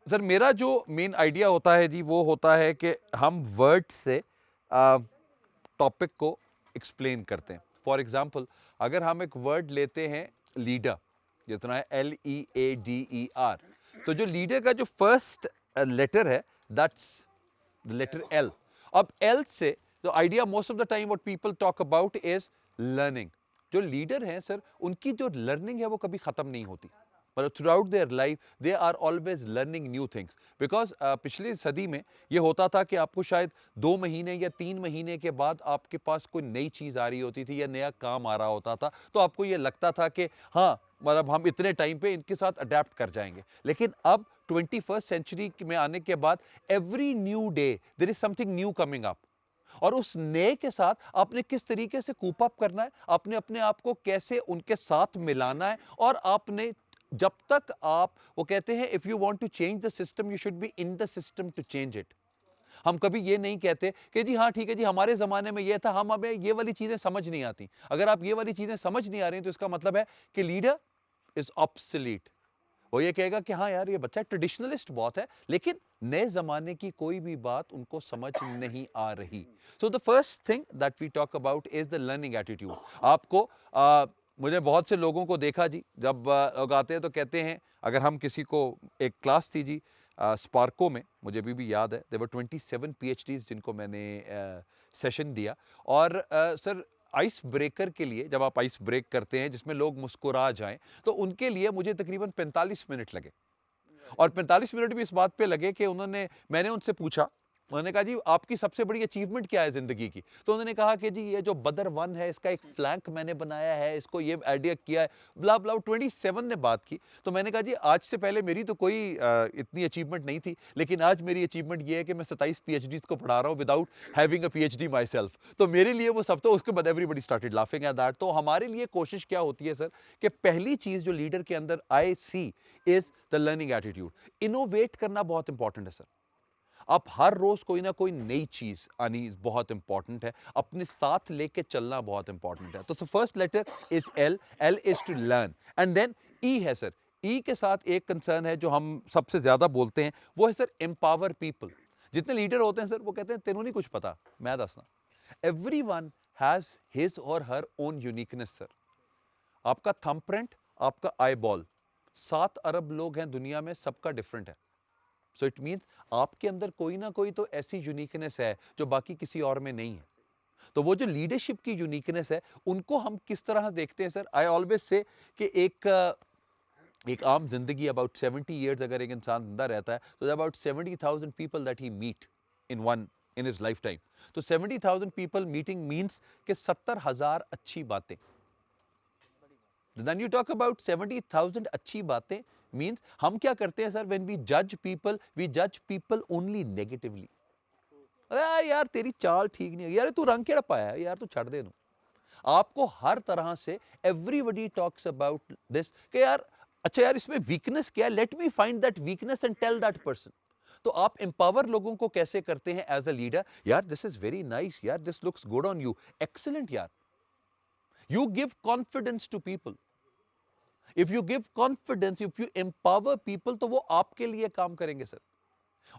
Sir मेरा जो main idea होता है जी वो होता है कि हम वर्ड से टॉपिक को एक्सप्लेन करते हैं। फॉर एग्जांपल अगर हम एक वर्ड लेते हैं लीडर, जितना है LEADER, तो जो लीडर का जो फर्स्ट लेटर है दैट्स द लेटर L। अब L से the idea most of the time what people talk about is learning. जो लीडर हैं सर उनकी जो लर्निंग है वो कभी खत्म नहीं होती, मतलब throughout their life they are always learning new things. Because पिछली सदी में ये होता था कि आपको शायद 2 महीने या 3 महीने के बाद आपके पास कोई नई चीज़ आ रही होती थी या नया काम आ रहा होता था, तो आपको ये लगता था कि हाँ मतलब हम इतने टाइम पे इनके साथ अडेप्ट कर जाएंगे। लेकिन अब 21st सेंचुरी में आने के बाद every new day there is something new coming up, और उस नए के साथ आपने किस तरीके से कूप अप करना है, आपने अपने आप को कैसे उनके साथ मिलाना है, और आपने जब तक आप, वो कहते हैं if you want to change the system you should be in the system to change it. हम कभी ये नहीं कहते कि जी हाँ ठीक है जी हमारे जमाने में ये था, हम हमें ये वाली चीजें समझ नहीं आती। अगर आप ये वाली चीजें समझ नहीं आ रही तो इसका मतलब है कि लीडर इज ऑब्सोलीट। वो ये कहेगा कि हाँ यार ये बच्चा ट्रेडिशनलिस्ट बहुत है, लेकिन नए जमाने की कोई भी बात उनको समझ नहीं आ रही। So the first thing that we talk about is the learning attitude. आपको मुझे बहुत से लोगों को देखा जी, जब लोग आते हैं तो कहते हैं, अगर हम किसी को, एक क्लास थी जी स्पार्को में, मुझे अभी भी याद है, देवर 27 PhDs जिनको मैंने सेशन दिया। और सर आइस ब्रेकर के लिए, जब आप आइस ब्रेक करते हैं जिसमें लोग मुस्कुरा जाएं, तो उनके लिए मुझे तकरीबन 45 मिनट लगे। और 45 मिनट भी इस बात पे लगे कि मैंने उनसे पूछा, उन्होंने कहा जी आपकी सबसे बड़ी अचीवमेंट क्या है जिंदगी की? तो उन्होंने कहा कि जी ये जो बदर 1 है इसका एक फ्लैंक मैंने बनाया है, इसको ये आइडिया किया है, ब्ला ब्ला 27 ने बात की। तो मैंने कहा जी आज से पहले मेरी तो कोई इतनी अचीवमेंट नहीं थी, लेकिन आज मेरी अचीवमेंट ये है कि मैं 27 PhDs को पढ़ा रहा हूँ without having a PhD my self. तो मेरे लिए वो सब, तो उसके बाद everybody started laughing at that. तो हमारे लिए कोशिश क्या होती है सर कि पहली चीज जो लीडर के अंदर I see is the learning attitude. Innovate करना बहुत इंपॉर्टेंट है सर। आप हर रोज कोई ना कोई नई चीज आनी बहुत इंपॉर्टेंट है, अपने साथ लेके चलना बहुत इंपॉर्टेंट है। तो first letter is L, L is to learn. And then E है सर, ई के साथ एक कंसर्न है जो हम सबसे ज्यादा बोलते हैं, वो है सर एम्पावर पीपल। जितने लीडर होते हैं सर वो कहते हैं तेनों नहीं कुछ पता, मैं दसना। एवरी वन हैज हिज और हर ओन यूनिकनेस सर। आपका थंब प्रिंट, आपका आई बॉल, 7 अरब लोग हैं दुनिया में, सबका डिफरेंट है। सो इट मीन्स आपके अंदर कोई ना कोई तो ऐसी यूनिकनेस है जो बाकी किसी और में नहीं है। तो वो जो लीडरशिप की यूनिकनेस है उनको हम किस तरह देखते हैं सर? आई ऑलवेज से कि एक आम जिंदगी अबाउट 70 ईयर्स अगर एक इंसान जिंदा रहता है तो about 70,000 people that he meet in his lifetime. तो 70,000 पीपल मीटिंग मीन्स कि 70,000 अच्छी बातें। Then you talk about 70,000 अच्छी बातें means हम क्या करते हैं sir? When we judge people only negatively। अरे यार तेरी चाल ठीक नहीं है, यार तू रंग केड़ा पाया है, यार तू छड़ दे नू। आपको हर तरह से एवरीबडी टॉक्स अबाउट दिस कि यार अच्छा यार इसमें वीकनेस क्या है, let me find that weakness and tell that person. तो आप एम्पावर लोगों को कैसे करते हैं एज अ लीडर? यार दिस इज वेरी नाइस, यार this looks good on you, excellent यार। You give confidence to people. If you give confidence, if you empower people, तो वो आपके लिए काम करेंगे सर।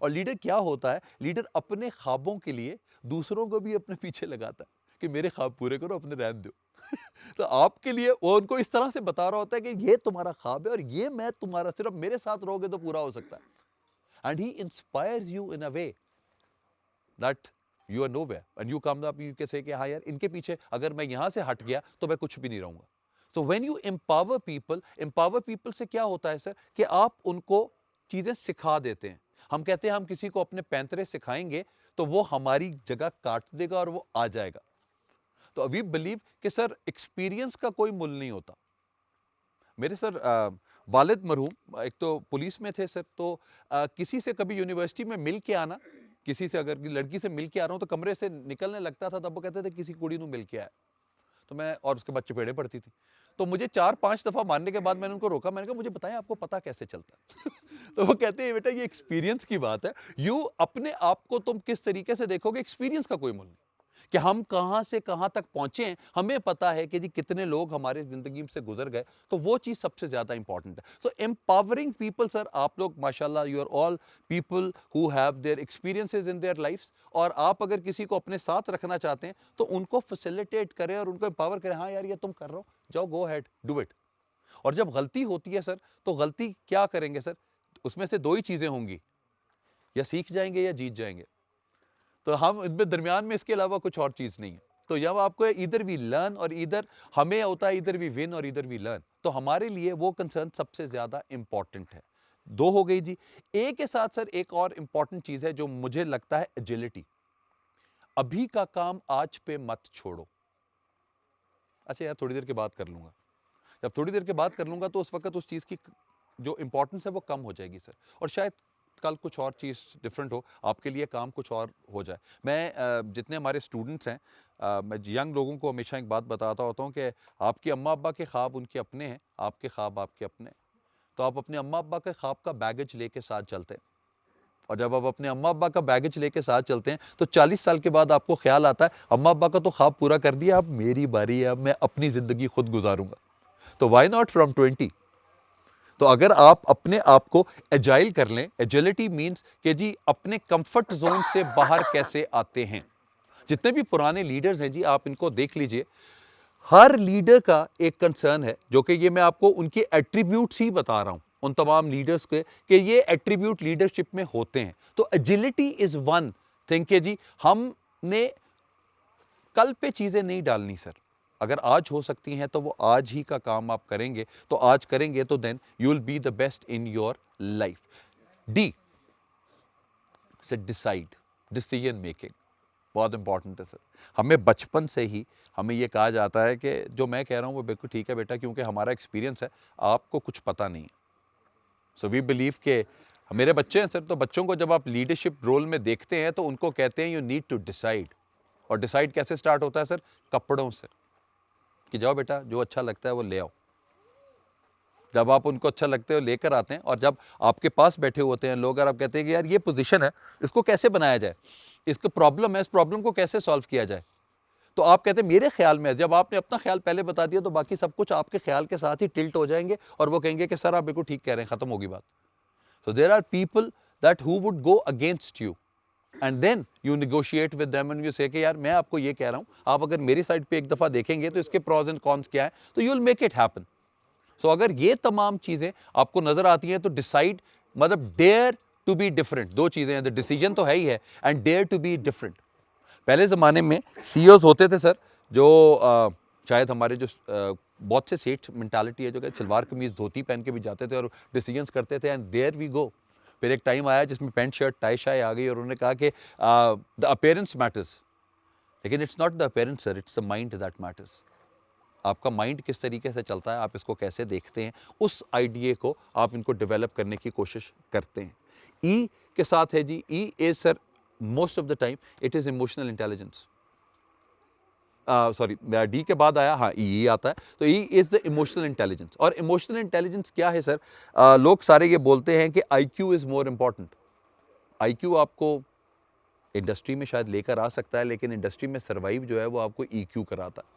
और लीडर क्या होता है? लीडर अपने ख्वाबों के लिए दूसरों को भी अपने पीछे लगाता है कि मेरे ख्वाब पूरे करो, अपने रहन दो। तो आपके लिए वो उनको इस तरह से बता रहा होता है कि ये तुम्हारा ख्वाब है और ये मैं तुम्हारा, सिर्फ मेरे साथ रहोगे तो पूरा हो सकता है। And he inspires you in a way that you are nowhere and you come up, you can say कि हाँ यार इनके पीछे अगर मैं यहां से हट गया तो मैं कुछ भी नहीं रहूंगा। So when you empower people से क्या होता है सर कि आप उनको चीजें सिखा देते हैं। हम कहते हैं हम किसी को अपने पैंतरे सिखाएंगे तो वो हमारी जगह काट देगा और वो आ जाएगा। तो अभी बिलीव कि सर एक्सपीरियंस का कोई मूल नहीं होता। मेरे सर वालिद मरहूम एक तो पुलिस में थे सर, तो किसी से कभी यूनिवर्सिटी में मिल के आना, किसी से अगर लड़की से मिल के आ रहा हूँ तो कमरे से निकलने लगता था, तब वो कहते थे किसी कुड़ी नू मिल के आया। तो मैं, और उसके बाद चपेड़े पड़ती थी। तो मुझे 4-5 दफा मारने के बाद मैंने उनको रोका, मैंने कहा मुझे बताएं आपको पता कैसे चलता है? तो वो कहते हैं बेटा ये एक्सपीरियंस की बात है, यू अपने आप को तुम किस तरीके से देखोगे, एक्सपीरियंस का कोई मूल्य नहीं। कि हम कहाँ से कहाँ तक पहुँचे हैं, हमें पता है कि जी कितने लोग हमारे ज़िंदगी से गुजर गए, तो वो चीज़ सबसे ज़्यादा इंपॉर्टेंट है। सो एम्पावरिंग पीपल सर, आप लोग माशाल्लाह you are all people who have their experiences in their lifes, और आप अगर किसी को अपने साथ रखना चाहते हैं तो उनको फैसिलिटेट करें और उनको एम्पावर करें, हाँ यार ये तुम कर रहे हो, जाओ गो अहेड डू इट। और जब गलती होती है सर, तो गलती क्या करेंगे सर, उसमें से दो ही चीज़ें होंगी, या सीख जाएंगे या जीत जाएंगे। तो हम इनमें दरमियान में इसके अलावा कुछ और चीज़ नहीं है। तो जब आपको इधर वी लर्न और इधर हमें होता है इधर वी विन और इधर वी लर्न, तो हमारे लिए वो कंसर्न सबसे ज़्यादा इंपॉर्टेंट है। दो हो गई जी। ए के साथ सर एक और इंपॉर्टेंट चीज़ है जो मुझे लगता है, एजिलिटी। अभी का काम आज पे मत छोड़ो। अच्छा यार थोड़ी देर के बाद कर लूँगा, जब थोड़ी देर के बाद कर लूँगा तो उस वक़्त उस चीज़ की जो इम्पोर्टेंस है वो कम हो जाएगी सर, और शायद कल कुछ और चीज़ डिफरेंट हो, आपके लिए काम कुछ और हो जाए। मैं जितने हमारे स्टूडेंट्स हैं, मैं यंग लोगों को हमेशा एक बात बताता होता हूँ कि आपके अम्मा अब्बा के ख्वाब उनके अपने हैं, आपके ख्वाब आपके अपने हैं। तो आप अपने अम्मा अब्बा के ख्वाब का बैगेज लेके साथ चलते हैं, और जब आप अपने अम्मा अब्बा का बैगेज लेके साथ चलते हैं तो 40 साल के बाद आपको ख्याल आता है अम्मा अब्बा का तो ख्वाब पूरा कर दिया, अब मेरी बारी है, अब मैं अपनी ज़िंदगी खुद गुजारूंगा। तो वाई नॉट फ्रॉम 20? तो अगर आप अपने आप को एजाइल कर लें, एजिलिटी मीन्स कि जी अपने कंफर्ट जोन से बाहर कैसे आते हैं। जितने भी पुराने लीडर्स हैं जी, आप इनको देख लीजिए, हर लीडर का एक कंसर्न है, जो कि ये मैं आपको उनके एट्रीब्यूट्स ही बता रहा हूं उन तमाम लीडर्स के, कि ये एट्रीब्यूट लीडरशिप में होते हैं। तो एजिलिटी इज वन थिंग कि जी हमने कल पे चीजें नहीं डालनी सर, अगर आज हो सकती हैं तो वो आज ही का काम आप करेंगे, तो आज करेंगे तो then you will be the best in your life. D से डिसाइड, डिसीजन मेकिंग बहुत इंपॉर्टेंट है सर। हमें बचपन से ही हमें ये कहा जाता है कि जो मैं कह रहा हूँ वो बिल्कुल ठीक है बेटा, क्योंकि हमारा एक्सपीरियंस है, आपको कुछ पता नहीं है। सो वी बिलीव के मेरे बच्चे हैं सर, तो बच्चों को जब आप लीडरशिप रोल में देखते हैं तो उनको कहते हैं यू नीड टू डिसाइड। और डिसाइड कैसे स्टार्ट होता है सर? कपड़ों से, कि जाओ बेटा जो अच्छा लगता है वो ले आओ। जब आप उनको अच्छा लगते हो लेकर आते हैं, और जब आपके पास बैठे होते हैं लोग और आप कहते हैं कि यार ये पोजीशन है, इसको कैसे बनाया जाए, इसको प्रॉब्लम है, इस प्रॉब्लम को कैसे सॉल्व किया जाए, तो आप कहते हैं मेरे ख्याल में, जब आपने अपना ख्याल पहले बता दिया तो बाकी सब कुछ आपके ख्याल के साथ ही टिल्ट हो जाएंगे और वो कहेंगे कि सर आप बिल्कुल ठीक कह रहे हैं, खत्म होगी बात। So there are people that who would go against you, and then you negotiate with them and you say कि यार मैं आपको ये कह रहा हूं, आप अगर मेरी साइड पे एक दफा देखेंगे तो इसके प्रॉज एंड कॉन्स क्या है, तो you will make it happen. So अगर ये तमाम चीजें आपको नजर आती हैं तो डिसाइड मतलब डेयर टू बी डिफरेंट, दो चीजें हैं, डिसीजन तो है ही है and dare to be different. पहले ज़माने में सीईओज होते थे सर, जो शायद हमारे जो बहुत से सेठ मेंटालिटी है, जो कि सलवार कमीज धोती पहन के भी जाते थे और डिसीजंस करते थे, एंड देयर वी गो। फिर एक टाइम आया जिसमें पैंट शर्ट टाई शाई आ गई और उन्होंने कहा कि द अपीयरेंस मैटर्स, लेकिन it's not the appearance sir, it's the mind that matters. आपका माइंड किस तरीके से चलता है, आप इसको कैसे देखते हैं, उस आइडिया को आप इनको डेवलप करने की कोशिश करते हैं। ई के साथ है जी, E is sir most of the time it is emotional intelligence. Sorry D के बाद आया, हाँ ई आता है, तो E is the emotional intelligence. और इमोशनल इंटेलिजेंस क्या है सर? लोग सारे ये बोलते हैं कि IQ is more important. IQ आपको इंडस्ट्री में शायद लेकर आ सकता है, लेकिन इंडस्ट्री में सर्वाइव जो है वो आपको ईक्यू कराता है।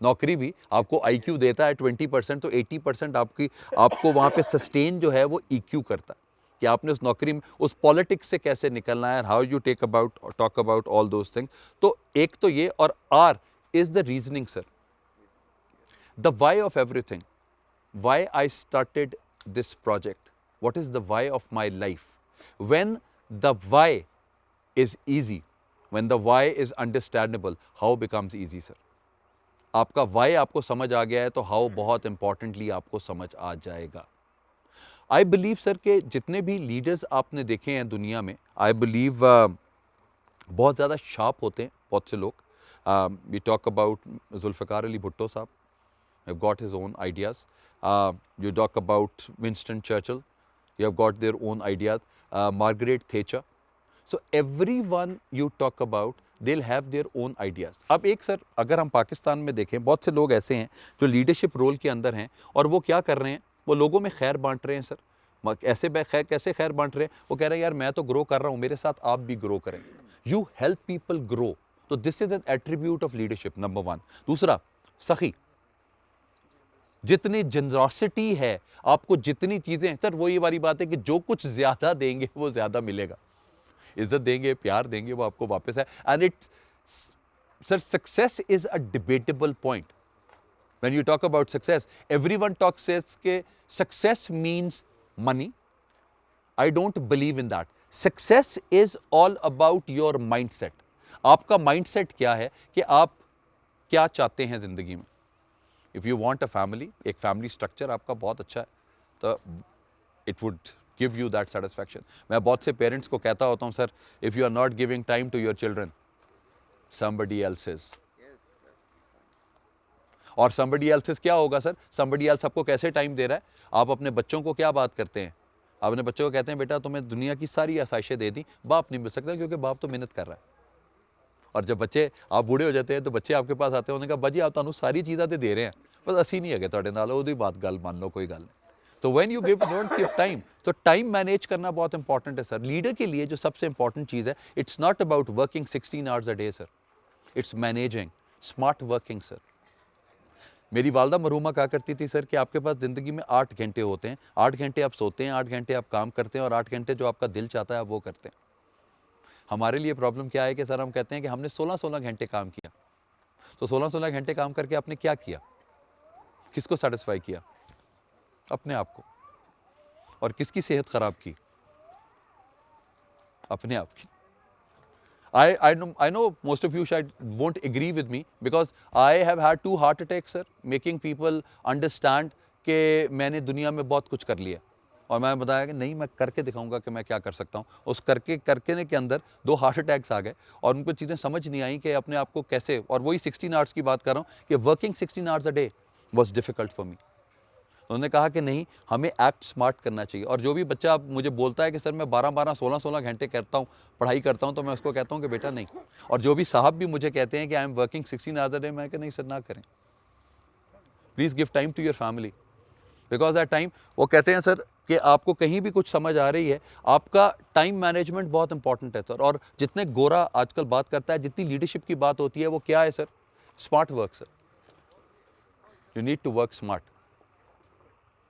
नौकरी भी आपको आईक्यू देता है 20%, तो 80% आपको वहाँ पे सस्टेन जो है वो ईक्यू करता है, कि आपने उस नौकरी में उस पॉलिटिक्स से कैसे निकलना है, how you talk about all those things. तो एक तो ये, और R is the reasoning sir, the why of everything, why I started this project, what is the why of my life. When the why is easy, when the why is understandable, how becomes easy sir. आपका why आपको समझ आ गया है तो how बहुत importantly आपको समझ आ जाएगा। आई बिलीव सर के जितने भी लीडर्स आपने देखे हैं दुनिया में, आई बिलीव बहुत ज़्यादा शार्प होते हैं बहुत से लोग। We talk about Zulfikar Ali Bhutto Sahab, have got his own ideas. You talk about Winston Churchill, you have got their own ideas, Margaret Thatcher. So everyone you talk about, they'll have their own ideas. अब एक sir अगर हम पाकिस्तान में देखें, बहुत से लोग ऐसे हैं जो लीडरशिप रोल के अंदर हैं और वो क्या कर रहे हैं, वो लोगों में खैर बांट रहे हैं सर। ऐसे खैर कैसे खैर बांट रहे हैं? वो कह रहे हैं यार मैं तो ग्रो कर रहा हूँ, मेरे साथ आप भी ग्रो करें। यू हेल्प पीपल ग्रो, तो this is an attribute of leadership, number 1। दूसरा, सखी, जितनी जनरॉसिटी है, आपको जितनी चीजें, सर वो ये वाली बात है कि जो कुछ ज्यादा देंगे वो ज्यादा मिलेगा। इज्जत देंगे, प्यार देंगे, वो आपको वापस है। And it's, sir success is a debatable point. When you talk about success, everyone talks के success means money. I don't believe in that. Success is all about your mindset. आपका माइंडसेट क्या है कि आप क्या चाहते हैं जिंदगी में। If you want a family, एक फैमिली स्ट्रक्चर आपका बहुत अच्छा है, तो it would give you that satisfaction. मैं बहुत से पेरेंट्स को कहता होता हूं, sir if you are not giving time to your children, somebody else is। और somebody else is क्या होगा सर? somebody else आपको कैसे टाइम दे रहा है? आप अपने बच्चों को क्या बात करते हैं? आप अपने बच्चों को कहते हैं बेटा तुम्हें दुनिया की सारी आसाइशें दे दी, बाप नहीं मिल सकता क्योंकि बाप तो मेहनत कर रहा है। और जब बच्चे, आप बूढ़े हो जाते हैं तो बच्चे आपके पास आते हैं, उन्होंने कहा बाजी आप तुहानू सारी चीज़ां तो दे रहे हैं, बस असी नहीं है तुहाडे नाल, ओहदी बात गल मान लो, कोई गल नहीं। तो when you don't give time, तो टाइम मैनेज करना बहुत इंपॉर्टेंट है सर। लीडर के लिए जो सबसे इंपॉर्टेंट चीज़ है, it's not about working 16 hours a day sir, it's managing, smart working sir. मेरी वालदा मरूमा कहा करती थी सर कि आपके पास ज़िंदगी में 8 घंटे होते हैं, 8 घंटे आप सोते हैं, 8 घंटे आप काम करते हैं और 8 घंटे जो आपका दिल चाहता है आप वो करते हैं। हमारे लिए प्रॉब्लम क्या है कि सर हम कहते हैं कि हमने 16-16 घंटे काम किया, तो 16-16 घंटे काम करके आपने क्या किया? किसको सेटिस्फाई किया? अपने आप को। और किसकी सेहत खराब की? अपने आप की। I know most of you won't agree with me because I have had 2 heart attacks sir, making people understand कि मैंने दुनिया में बहुत कुछ कर लिया और मैं बताया कि नहीं, मैं करके दिखाऊंगा कि मैं क्या कर सकता हूँ। उस करके के अंदर 2 हार्ट अटैक्स आ गए और उनको चीज़ें समझ नहीं आई कि अपने आप को कैसे, और वही 16 आवर्स की बात कर रहा हूँ कि working 16 hours a day was difficult for me. उन्होंने कहा कि नहीं, हमें एक्ट स्मार्ट करना चाहिए। और जो भी बच्चा मुझे बोलता है कि सर मैं 12-12, 16-16 घंटे करता हूँ, पढ़ाई करता हूँ, तो मैं उसको कहता हूँ कि बेटा नहीं। और जो भी साहब भी मुझे कहते हैं कि I am working 16 hours a day, मैं कि नहीं सर ना करें, please give time to your family. Because at time वो कहते हैं सर कि आपको कहीं भी कुछ समझ आ रही है, आपका टाइम मैनेजमेंट बहुत इंपॉर्टेंट है सर। और जितने गोरा आजकल बात करता है, जितनी लीडरशिप की बात होती है, वो क्या है sir? Smart work sir. You need to work smart.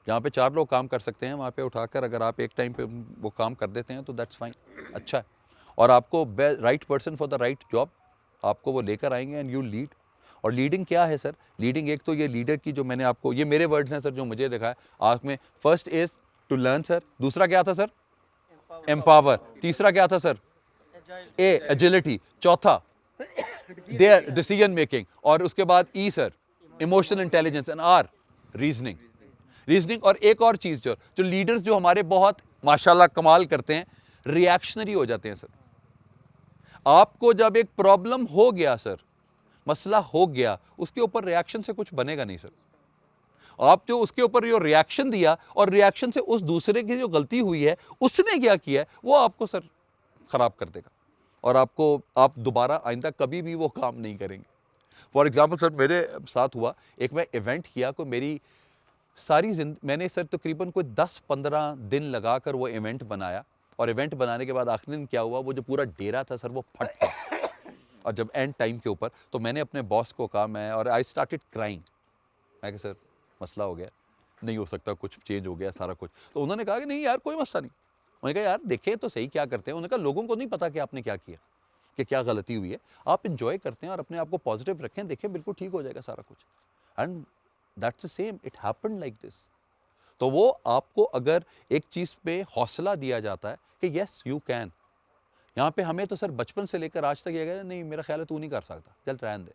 जहाँ पे 4 लोग काम कर सकते हैं, वहाँ पे उठाकर अगर आप एक टाइम पे वो काम कर देते हैं तो दैट्स फाइन, अच्छा है। और आपको right person for the right job, आपको वो लेकर आएंगे एंड यू लीड। और लीडिंग क्या है सर? लीडिंग एक तो ये लीडर की, जो मैंने आपको, ये मेरे वर्ड्स हैं सर जो मुझे देखा है आज में। First is to learn sir, दूसरा क्या था सर? एम्पावर, तीसरा क्या था सर? ए एजिलिटी, चौथा देयर डिसीजन मेकिंग, और उसके बाद E sir emotional intelligence, and R reasoning. Reasoning. और एक और चीज जो लीडर्स जो हमारे बहुत माशाल्लाह कमाल करते हैं, रिएक्शनरी हो जाते हैं सर। आपको जब एक प्रॉब्लम हो गया सर, मसला हो गया, उसके ऊपर रिएक्शन से कुछ बनेगा नहीं सर। आप जो उसके ऊपर जो रिएक्शन दिया और रिएक्शन से उस दूसरे की जो गलती हुई है, उसने क्या किया है, वो आपको सर खराब कर देगा और आपको, आप दोबारा आइंदा कभी भी वो काम नहीं करेंगे। फॉर एग्जाम्पल सर मेरे साथ हुआ, एक मैं इवेंट किया, को मेरी सारी मैंने सर तकरीबन कोई 10-15 दिन लगाकर वो इवेंट बनाया। और इवेंट बनाने के बाद आखिरी दिन क्या हुआ, वो जो पूरा डेरा था सर वो फट गया। और जब एंड टाइम के ऊपर, तो मैंने अपने बॉस को कहा, मैं, और आई स्टार्टेड क्राइंग, मैं कि सर मसला हो गया, नहीं हो सकता, कुछ चेंज हो गया सारा कुछ। तो उन्होंने कहा कि नहीं यार कोई मसला नहीं। उन्होंने कहा यार देखें तो सही क्या करते हैं। उन्होंने कहा लोगों को नहीं पता कि आपने क्या किया, कि क्या गलती हुई है, आप इंजॉय करते हैं और अपने आप को पॉजिटिव रखें, देखें बिल्कुल ठीक हो जाएगा सारा कुछ। And that's the same, it happened like this. तो वो आपको अगर एक चीज पे हौसला दिया जाता है कि यस यू कैन। यहाँ पे हमें तो सर बचपन से लेकर आज तक ये गया, नहीं मेरा ख्याल है तू नहीं कर सकता, चल रहन दे।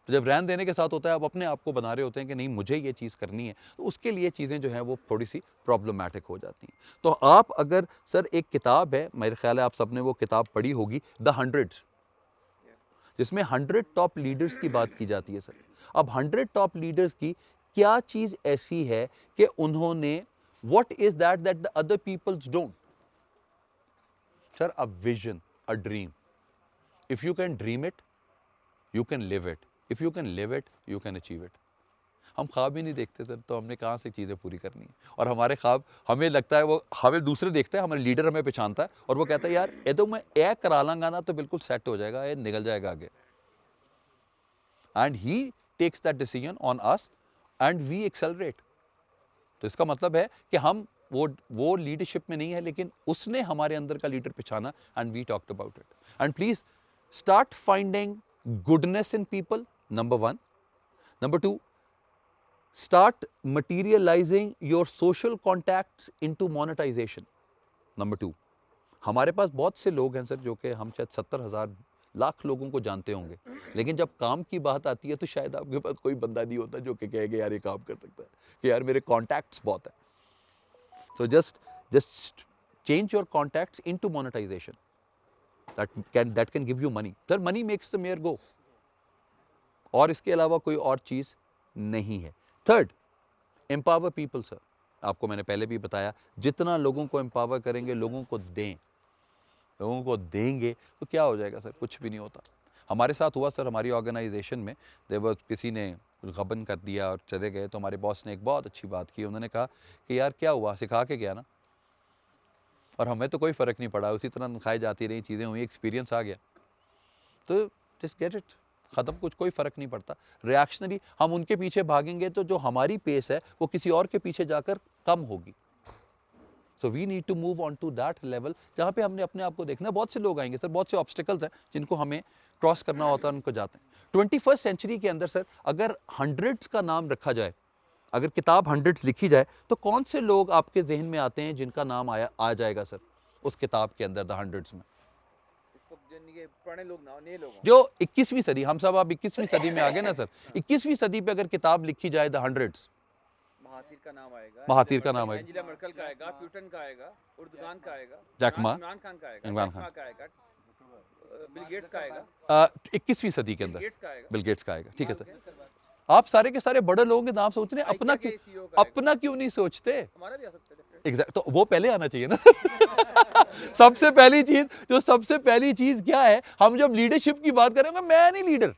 तो जब रहन देने के साथ होता है, आप अपने आप को बना रहे होते हैं कि नहीं मुझे ये चीज़ करनी है, तो उसके लिए चीज़ें जो हैं वो थोड़ी सी प्रॉब्लमैटिक हो जाती हैं। तो आप अगर सर, एक किताब है, मेरे ख्याल है आप सबने वो किताब पढ़ी होगी, द 100, जिसमें 100 टॉप लीडर्स की बात की जाती है सर। अब 100 टॉप लीडर्स की क्या चीज ऐसी है कि उन्होंने, what is that the other peoples don't? Sir a vision, a dream. If you can dream it, you can live it, if you can live it, you can achieve it. हम ख्वाब ही नहीं देखते सर, तो हमने कहाँ से चीज़ें पूरी करनी है। और हमारे ख्वाब, हमें लगता है वो हमें दूसरे देखते हैं, हमारे लीडर हमें पहचानता है और वो कहता है यार ये तो मैं ए करा लांगा ना तो बिल्कुल सेट हो जाएगा, ये निकल जाएगा आगे। And he takes that decision on us and we accelerate. तो इसका मतलब है कि हम वो लीडरशिप में नहीं है, लेकिन उसने हमारे अंदर का लीडर पहचाना and we talked about it. And please start finding goodness in people, number 1। Number 2, start materializing your social contacts into monetization, number 2। हमारे पास बहुत से लोग हैं सर जो कि हम शायद 70,000 लाख लोगों को जानते होंगे, लेकिन जब काम की बात आती है तो शायद आपके पास कोई बंदा नहीं होता जो कि कहेगा यार ये काम कर सकता है, कि यार मेरे कॉन्टैक्ट्स बहुत है। So just change your contacts into monetization, that can give you money. Sir money makes the mare go, और इसके अलावा कोई और चीज नहीं है। Third, empower people sir. आपको मैंने पहले भी बताया, जितना लोगों को एम्पावर करेंगे, लोगों को देंगे तो क्या हो जाएगा सर, कुछ भी नहीं होता। हमारे साथ हुआ सर, हमारी ऑर्गेनाइजेशन में देवर किसी ने गबन कर दिया और चले गए, तो हमारे बॉस ने एक बहुत अच्छी बात की। उन्होंने कहा कि यार क्या हुआ, सिखा के गया ना, और हमें तो कोई फ़र्क नहीं पड़ा, उसी तरह खाई जाती रही, चीज़ें हुई, एक्सपीरियंस आ गया, तो जस्ट गेट इट, ख़त्म, कुछ कोई फ़र्क नहीं पड़ता। रिएक्शनरी हम उनके पीछे भागेंगे तो जो हमारी पेस है वो किसी और के पीछे जाकर कम होगी। So we need to move on to that level जहाँ पे हमने अपने आप को देखना है। बहुत से लोग आएंगे सर, बहुत से ऑब्स्टिकल्स हैं जिनको हमें क्रॉस करना होता है, उनको जाते हैं। 21st सेंचुरी के अंदर सर अगर हंड्रेड्स का नाम रखा जाए, अगर किताब हंड्रेड्स लिखी जाए, तो कौन से लोग आपके जहन में आते हैं जिनका नाम आ जाएगा सर उस किताब के अंदर, द हंड्रेड्स में? पुराने लोग ना, नए लोग जो 21वीं सदी, हम सब अब 21वीं सदी में आ गए ना सर, 21वीं सदी पे अगर किताब लिखी जाए द हंड्रेड्स, महातीर का नाम आएगा, महातीर का नाम आएगा, एंजेला मर्कल का आएगा, प्यूटन का आएगा, उर्दुगान का आएगा, जैकमा, इमरान खान का आएगा, इमरान खान का आएगा, बिल गेट्स का आएगा, 21वीं सदी के अंदर बिल गेट्स का आएगा। ठीक है सर, सर। आप सारे के सारे बड़े लोगों के नाम सोच रहे हैं, IKEA के CEO का अपना क्यों नहीं सोचते? हमारा भी आ सकता है। एग्जैक्ट, तो वो पहले आना चाहिए ना सर। सबसे पहली चीज क्या है, हम जब लीडरशिप की बात करेंगे, मैं नहीं लीडर,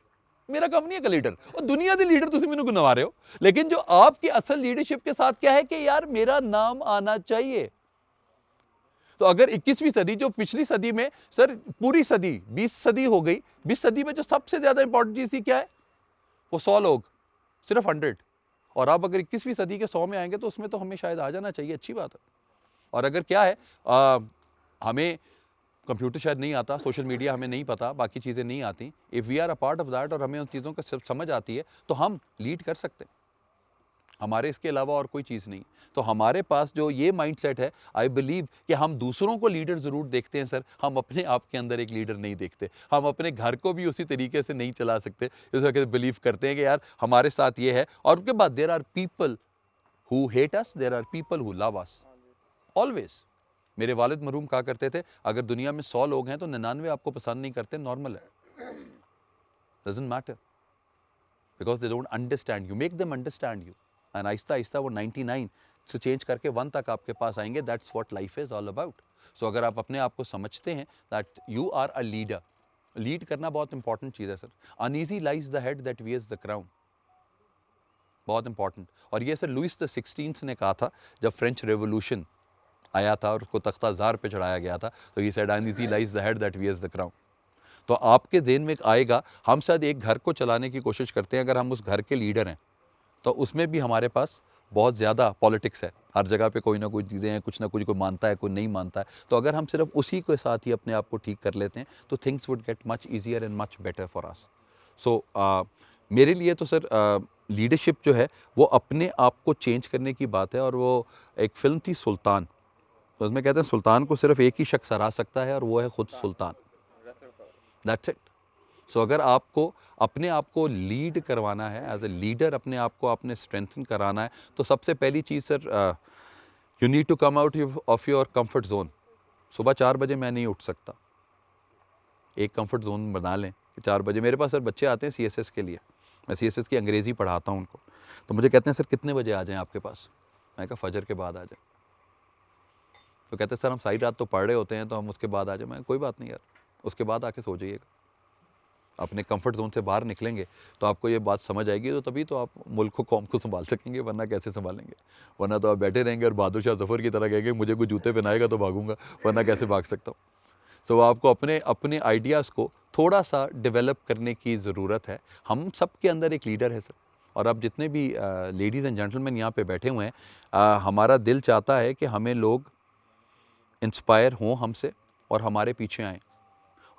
मेरा काम नहीं है लीडर, और दुनिया के लीडर तुम मैंने गुनवा रहे हो, लेकिन जो आपकी असल लीडरशिप के साथ क्या है कि यार मेरा नाम आना चाहिए। तो अगर 21वीं सदी, जो पिछली सदी में सर पूरी सदी 20 सदी हो गई, 20 सदी में जो सबसे ज्यादा इंपॉर्टेंट चीज थी क्या है, वो 100 लोग, सिर्फ 100, और आप अगर 21वीं सदी के 100 में आएंगे तो उसमें तो हमें शायद आ जाना चाहिए, अच्छी बात है। और अगर क्या है, हमें कंप्यूटर शायद नहीं आता, सोशल मीडिया हमें नहीं पता, बाकी चीज़ें नहीं आती, if we are a part of that और हमें उन चीज़ों का समझ आती है, तो हम लीड कर सकते हैं। हमारे इसके अलावा और कोई चीज़ नहीं। तो हमारे पास जो ये माइंडसेट है, आई बिलीव कि हम दूसरों को लीडर ज़रूर देखते हैं सर, हम अपने आप के अंदर एक लीडर नहीं देखते। हम अपने घर को भी उसी तरीके से नहीं चला सकते जैसे कि बिलीव करते हैं कि यार हमारे साथ ये है, और उसके बाद there are people who hate us, there are people who love us, always. मेरे वालिद मरहूम कहा करते थे, अगर दुनिया में 100 लोग हैं तो 99 आपको पसंद नहीं करते, नॉर्मल है, doesn't matter, because they don't understand you, make them understand you, and Aahista Aahista वो 99 से चेंज करके 1 तक आपके पास आएंगे। That's what life is all about. So अगर आप अपने आप को समझते हैं that you are a leader, lead करना बहुत इंपॉर्टेंट चीज़ है sir. Uneasy lies the head that wears the crown, बहुत इंपॉर्टेंट। और ये सर लुइस द 16th ने कहा था जब फ्रेंच रेवोल्यूशन आया था और उसको तख्ता ज़ार पे चढ़ाया गया था, तो ये said uneasy lies the head that wears the crown. तो आपके ज़हन में आएगा, हम शायद एक घर को चलाने की कोशिश करते हैं, अगर हम उस घर के लीडर हैं तो उसमें भी हमारे पास बहुत ज़्यादा पॉलिटिक्स है, हर जगह पे कोई ना कोई चीज़ें हैं, कुछ ना कुछ कोई मानता है, कोई नहीं मानता है। तो अगर हम सिर्फ उसी के साथ ही अपने आप को ठीक कर लेते हैं तो things would get much easier and much better for us. So मेरे लिए तो सर लीडरशिप जो है वो अपने आप को चेंज करने की बात है। और वो एक फिल्म थी सुल्तान, तो उसमें कहते हैं सुल्तान को सिर्फ एक ही शख्स हरा सकता है और वो है खुद सुल्तान, दैट्स इट। सो अगर आपको अपने आप को लीड करवाना है, एज ए लीडर अपने आप को आपने स्ट्रेंथन कराना है, तो सबसे पहली चीज़ sir, you need to come out of your comfort zone. सुबह 4 बजे मैं नहीं उठ सकता, एक कंफर्ट जोन बना लें कि 4 बजे। मेरे पास सर बच्चे आते हैं CSS के लिए, मैं CSS की अंग्रेज़ी पढ़ाता हूँ उनको, तो मुझे कहते हैं सर कितने बजे आ जाएँ आपके पास? मैं कहा फजर के बाद आ जाए। तो कहते हैं सर हम सारी रात तो पढ़ रहे होते हैं, तो हम उसके बाद आ जाए। मैं कोई बात नहीं यार, उसके बाद आके सो जाइएगा। अपने कंफर्ट जोन से बाहर निकलेंगे तो आपको ये बात समझ आएगी, तो तभी तो आप मुल्क को, कौम को संभाल सकेंगे, वरना कैसे संभालेंगे? वरना तो आप बैठे रहेंगे और बहादुर शाह जफ़र की तरह कहेंगे मुझे कोई जूते पहनाएगा तो भागूंगा, वरना कैसे भाग सकता हूँ? तो आपको अपने अपने आइडियाज़ को थोड़ा सा डेवलप करने की ज़रूरत है। हम सब के अंदर एक लीडर है सर, और अब जितने भी लेडीज़ एंड जेंटलमैन यहाँ पे बैठे हुए हैं, हमारा दिल चाहता है कि हमें लोग इंस्पायर हों हमसे और हमारे पीछे आएँ।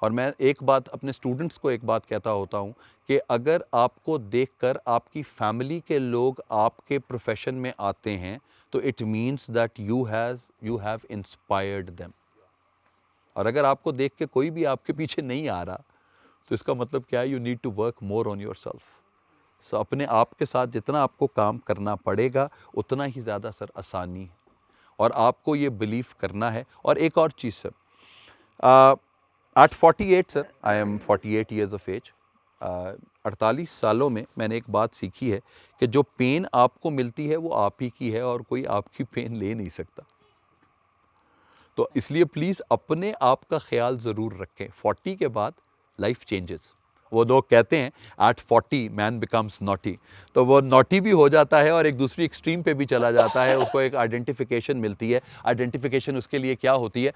और मैं एक बात अपने स्टूडेंट्स को एक बात कहता होता हूँ कि अगर आपको देखकर आपकी फैमिली के लोग आपके प्रोफेशन में आते हैं तो it means that you have inspired them. और अगर आपको देख के कोई भी आपके पीछे नहीं आ रहा तो इसका मतलब क्या है? You need to work more on yourself. So अपने आप के साथ जितना आपको काम करना पड़ेगा उतना ही ज़्यादा सर आसानी है, और आपको ये बिलीव करना है। और एक और चीज़ sir, at 48 sir, I am 48 years of age, 48 सालों में मैंने एक बात सीखी है कि जो पेन आपको मिलती है वो आप ही की है और कोई आपकी पेन ले नहीं सकता। तो इसलिए प्लीज़ अपने आप का ख्याल ज़रूर रखें। 40 के बाद लाइफ चेंजेस। वो लोग कहते हैं एट 40 मैन बिकम्स नॉटी, तो वो नॉटी भी हो जाता है और एक दूसरी एक्सट्रीम पे भी चला जाता है। उसको एक आइडेंटिफिकेशन मिलती है। आइडेंटिफिकेशन उसके लिए क्या होती है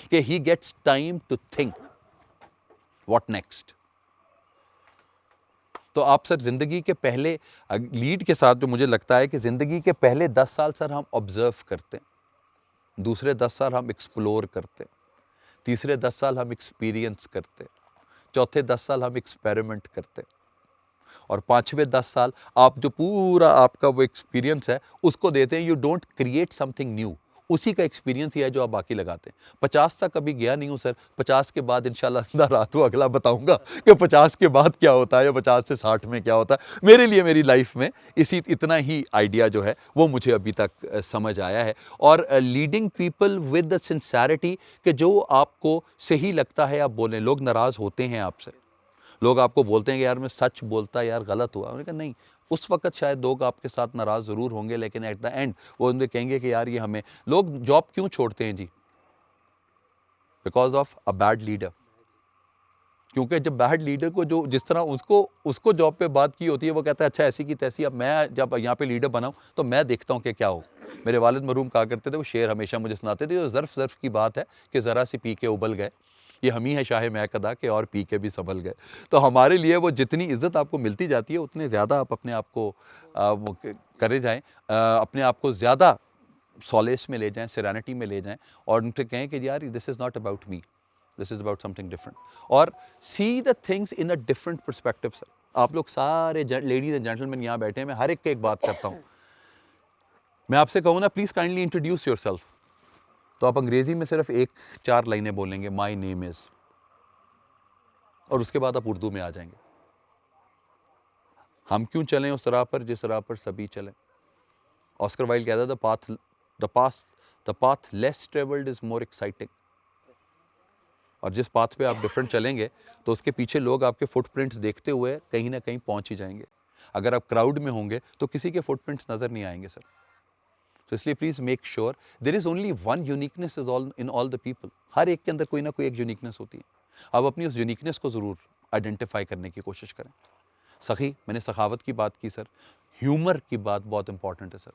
कि he gets time to think what next. तो आप सर ज़िंदगी के पहले लीड के साथ जो मुझे लगता है कि ज़िंदगी के पहले 10 साल सर हम ऑब्ज़र्व करते हैं, दूसरे 10 साल हम एक्सप्लोर करते, तीसरे 10 साल हम एक्सपीरियंस करते, चौथे 10 साल हम एक्सपेरिमेंट करते, और पांचवें 10 साल आप जो पूरा आपका वो एक्सपीरियंस है उसको देते हैं। You don't create something new, उसी का एक्सपीरियंस ही है जो आप बाकी लगाते हैं। 50 तक कभी गया नहीं हूँ सर, 50 के बाद इंशाल्लाह रात को अगला बताऊंगा कि 50 के बाद क्या होता है या 50 से 60 में क्या होता है। मेरे लिए मेरी लाइफ में इतना ही आइडिया जो है वो मुझे अभी तक समझ आया है। और leading people with the sincerity, कि जो आपको सही लगता है आप बोलें। लोग नाराज़ होते हैं आपसे, लोग आपको बोलते हैं कि यार मैं सच बोलता यार गलत हुआ। उन्होंने कहा नहीं, उस वक्त शायद लोग आपके साथ नाराज़ ज़रूर होंगे, लेकिन एट द एंड वो उन्हें कहेंगे कि यार ये हमें। लोग जॉब क्यों छोड़ते हैं जी? Because of a bad leader. क्योंकि जब बैड लीडर को जो जिस तरह उसको जॉब पे बात की होती है, वो कहता है अच्छा ऐसी की तैसी, अब मैं जब यहाँ पे लीडर बनाऊँ तो मैं देखता हूँ कि क्या हो। मेरे वालिद मरहूम कहा करते थे, वो शेर हमेशा मुझे सुनाते थे, ज़र्फ़ की बात है कि ज़रा सी पी के उबल गए, ये हम ही है शाह मैं कदा के और पी के भी संभल गए। तो हमारे लिए वो जितनी इज़्ज़त आपको मिलती जाती है उतने ज़्यादा आप अपने आप को करे जाएँ, अपने आप को ज़्यादा सॉलेस में ले जाएं, सेरेनिटी में ले जाएं, और उनसे कहें कि यार this is not about me, this is about something different. और see the things in a different perspective sir. आप लोग सारे लेडीज़ एंड जेंटलमैन यहाँ बैठे हैं, मैं हर एक की एक बात करता हूँ। मैं आपसे कहूँ ना, please kindly introduce your self, तो आप अंग्रेज़ी में सिर्फ 1-4 लाइनें बोलेंगे, माई नेम इज़, और उसके बाद आप उर्दू में आ जाएंगे। हम क्यों चलें उस राह पर जिस राह पर सभी चलें। ऑस्कर वाइल्ड कहता था the path less travelled is more exciting. और जिस पाथ पे आप डिफरेंट चलेंगे तो उसके पीछे लोग आपके फुटप्रिंट्स देखते हुए कहीं ना कहीं पहुंच ही जाएंगे। अगर आप क्राउड में होंगे तो किसी के फुटप्रिंट्स नज़र नहीं आएंगे सर। तो इसलिए please make sure there is only one uniqueness is all in all the people. हर एक के अंदर कोई ना कोई एक यूनिकनेस होती है। अब अपनी उस यूनिकनेस को ज़रूर आइडेंटिफाई करने की कोशिश करें। सखी, मैंने सखावत की बात की सर, ह्यूमर की बात बहुत इंपॉर्टेंट है सर।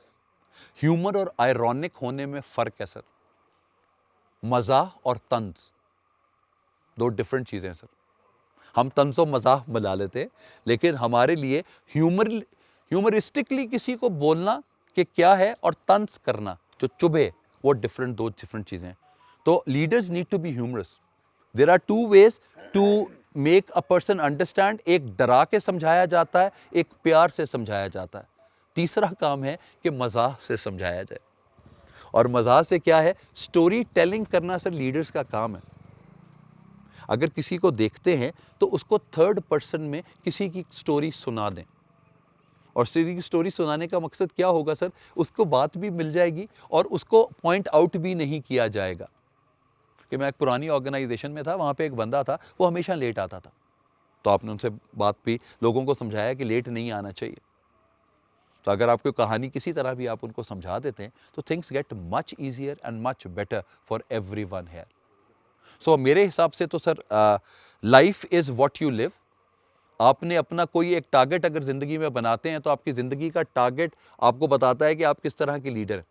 ह्यूमर और आयरॉनिक होने में फ़र्क है सर। मज़ाह और तंज दो डिफरेंट चीज़ें हैं सर। हम तंज़ो मज़ाक बना लेते हैं, लेकिन हमारे लिए ह्यूमरिस्टिकली किसी को बोलना कि क्या है और तंज करना जो चुभे, वो दो डिफरेंट चीज़ें हैं। तो leaders need to be humorous. There are two ways to make a person understand. एक डरा के समझाया जाता है, एक प्यार से समझाया जाता है। तीसरा काम है कि मज़ाक से समझाया जाए। और मज़ाक से क्या है? स्टोरी टेलिंग करना सर लीडर्स का काम है। अगर किसी को देखते हैं तो उसको थर्ड पर्सन में किसी की स्टोरी सुना दें। और किसी की स्टोरी सुनाने का मकसद क्या होगा सर? उसको बात भी मिल जाएगी और उसको पॉइंट आउट भी नहीं किया जाएगा। कि मैं एक पुरानी ऑर्गेनाइजेशन में था, वहाँ पे एक बंदा था, वो हमेशा लेट आता था। तो आपने उनसे बात भी, लोगों को समझाया कि लेट नहीं आना चाहिए। तो अगर आपको कहानी किसी तरह भी आप उनको समझा देते हैं तो things get much easier and much better for everyone here. So मेरे हिसाब से तो sir life is what you live. आपने अपना कोई एक टारगेट अगर ज़िंदगी में बनाते हैं तो आपकी ज़िंदगी का टारगेट आपको बताता है कि आप किस तरह के लीडर हैं।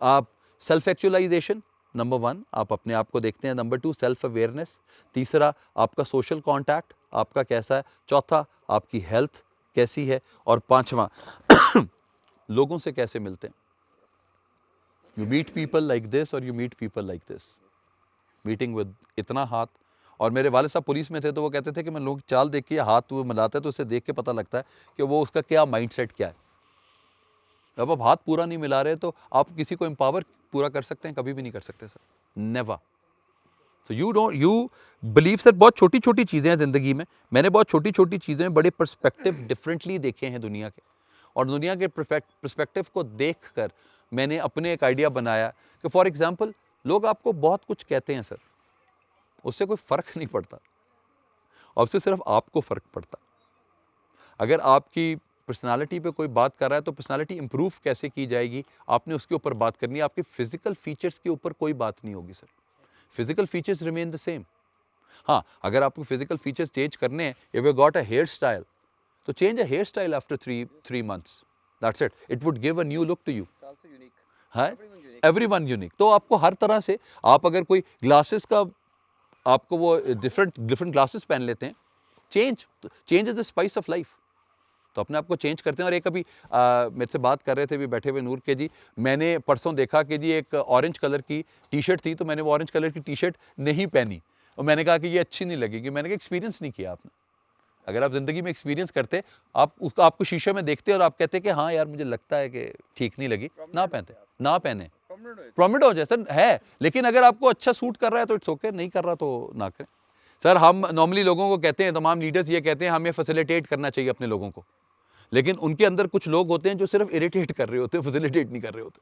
आप सेल्फ एक्चुअलाइजेशन नंबर 1 आप अपने आप को देखते हैं, नंबर 2 सेल्फ अवेयरनेस, तीसरा आपका सोशल कांटेक्ट आपका कैसा है, चौथा आपकी हेल्थ कैसी है, और पांचवा लोगों से कैसे मिलते हैं। You meet people like this और you meet people like this. Meeting with इतना हाथ, और मेरे वाले साहब पुलिस में थे तो वो कहते थे कि मैं लोग चाल देख के हाथ वो मिलाते हैं तो उसे देख के पता लगता है कि वो उसका क्या माइंडसेट क्या है। अब आप हाथ पूरा नहीं मिला रहे तो आप किसी को एम्पावर पूरा कर सकते हैं? कभी भी नहीं कर सकते सर, नेवर। तो यू बिलीव सर, बहुत छोटी छोटी चीज़ें हैं ज़िंदगी में। मैंने बहुत छोटी छोटी चीज़ें बड़े पर्सपेक्टिव डिफरेंटली देखे हैं दुनिया के, और दुनिया के पर्सपेक्टिव को देख कर मैंने अपने एक आइडिया बनाया कि फॉर एग्जाम्पल लोग आपको बहुत कुछ कहते हैं सर, उससे कोई फ़र्क नहीं पड़ता, और उससे सिर्फ आपको फ़र्क पड़ता। अगर आपकी पर्सनालिटी पे कोई बात कर रहा है तो पर्सनालिटी इंप्रूव कैसे की जाएगी, आपने उसके ऊपर बात करनी है। आपके फिजिकल फीचर्स के ऊपर कोई बात नहीं होगी sir, physical features remain the same. हाँ, अगर आपको फिजिकल फीचर्स चेंज करने हैं, if you got a hairstyle तो change a hairstyle after 3 months, that's it, it would give a new look to you. It's also unique. है Everyone unique. Everyone unique. तो आपको हर तरह से, आप अगर कोई ग्लासेस का आपको वो डिफरेंट ग्लासेस पहन लेते हैं, change is the spice of life. तो अपने आप को चेंज करते हैं। और एक अभी मेरे से बात कर रहे थे भी बैठे हुए नूर के जी, मैंने परसों देखा कि जी एक ऑरेंज कलर की टी शर्ट थी, तो मैंने वो ऑरेंज कलर की टी शर्ट नहीं पहनी, और मैंने कहा कि ये अच्छी नहीं लगेगी। मैंने कहा एक्सपीरियंस नहीं किया आपने। अगर आप ज़िंदगी में एक्सपीरियंस करते, आपको शीशे में देखते और आप कहते कि हाँ यार मुझे लगता है कि ठीक नहीं लगी, ना पहने, Prominent हो जाए। प्रॉमिट हो जाए सर है। लेकिन अगर आपको अच्छा सूट कर रहा है तो इट्स ओके, नहीं कर रहा तो ना करें। सर हम नॉर्मली लोगों को कहते हैं, तमाम लीडर्स ये कहते हैं हमें फैसिलिटेट करना चाहिए अपने लोगों को, लेकिन उनके अंदर कुछ लोग होते हैं जो सिर्फ इरिटेट कर रहे होते हैं, फैसिलिटेट नहीं कर रहे होते,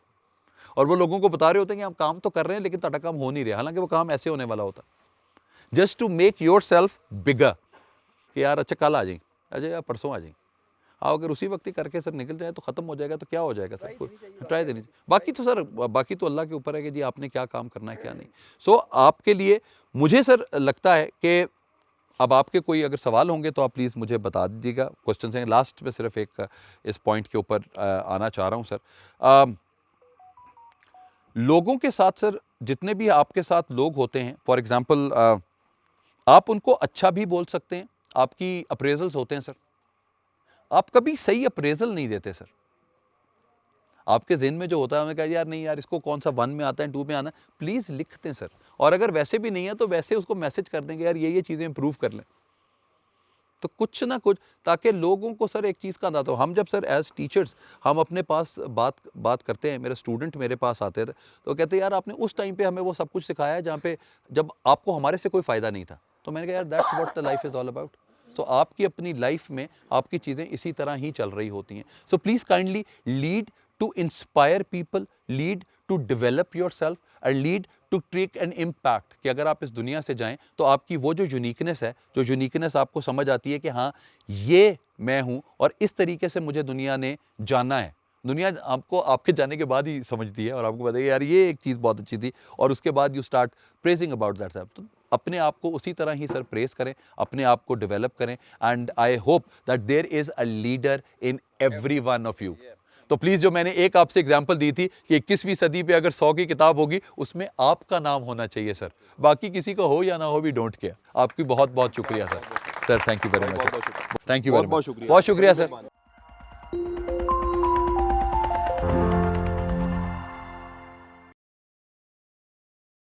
और वो लोगों को बता रहे होते हैं कि हम काम तो कर रहे हैं लेकिन ਤੁਹਾਡਾ काम हो नहीं रहा, हालांकि वो काम ऐसे होने वाला होता है। Just to make yourself bigger, कि यार अच्छा कल आ जाए, अजय यार परसों आ जाए, आओ अगर उसी वक्त ही करके सर निकल जाए तो ख़त्म हो जाएगा, तो क्या हो जाएगा सर, ट्राई देनी चाहिए। बाकी तो सर, बाकी तो अल्लाह के ऊपर है कि जी आपने क्या काम करना है क्या नहीं। सो आपके लिए मुझे सर लगता है कि अब आपके कोई अगर सवाल होंगे तो आप प्लीज़ मुझे बता दीजिएगा। क्वेश्चन हैं लास्ट में, सिर्फ एक इस पॉइंट के ऊपर आना चाह रहा हूँ सर। लोगों के साथ सर, जितने भी आपके साथ लोग होते हैं, फॉर एग्ज़ाम्पल आप उनको अच्छा भी बोल सकते हैं। आपकी अप्रेजल्स होते हैं सर, आप कभी सही अप्रेजल नहीं देते सर। आपके ज़हन में जो होता है, हमें कहा यार नहीं यार इसको कौन सा 1 में आता है 2 में आना है, प्लीज़ लिखते हैं सर। और अगर वैसे भी नहीं है तो वैसे उसको मैसेज कर देंगे यार ये चीज़ें इंप्रूव कर लें, तो कुछ ना कुछ, ताकि लोगों को सर एक चीज़ का अंदाज़ा हो। हम जब सर एज टीचर्स हम अपने पास बात करते हैं, मेरे स्टूडेंट मेरे पास आते थे तो कहते यार आपने उस टाइम पे हमें वो सब कुछ सिखाया है जब आपको हमारे से कोई फ़ायदा नहीं था। तो मैंने कहा यार that's what the life is all about. तो आपकी अपनी लाइफ में आपकी चीज़ें इसी तरह ही चल रही होती हैं। So please kindly lead to inspire people, lead to develop yourself and lead to take an impact, कि अगर आप इस दुनिया से जाएं तो आपकी वो जो यूनिकनेस है, जो यूनिकनेस आपको समझ आती है कि हाँ ये मैं हूँ और इस तरीके से मुझे दुनिया ने जाना है। दुनिया आपको आपके जाने के बाद ही समझती है और आपको पता है यार ये एक चीज़ बहुत अच्छी थी, और उसके बाद you start praising about that self. तो अपने आप को उसी तरह ही सर प्रेस करें, अपने आप को डेवलप करें, and I hope that there is a leader in every one of you. तो प्लीज़, जो मैंने एक आपसे एग्जांपल दी थी कि 21वीं सदी पे अगर 100 की किताब होगी उसमें आपका नाम होना चाहिए सर, बाकी किसी का हो या ना हो, वी डोंट केयर। आपकी बहुत बहुत शुक्रिया sir. Sir thank you very much, thank you very much, बहुत शुक्रिया सर।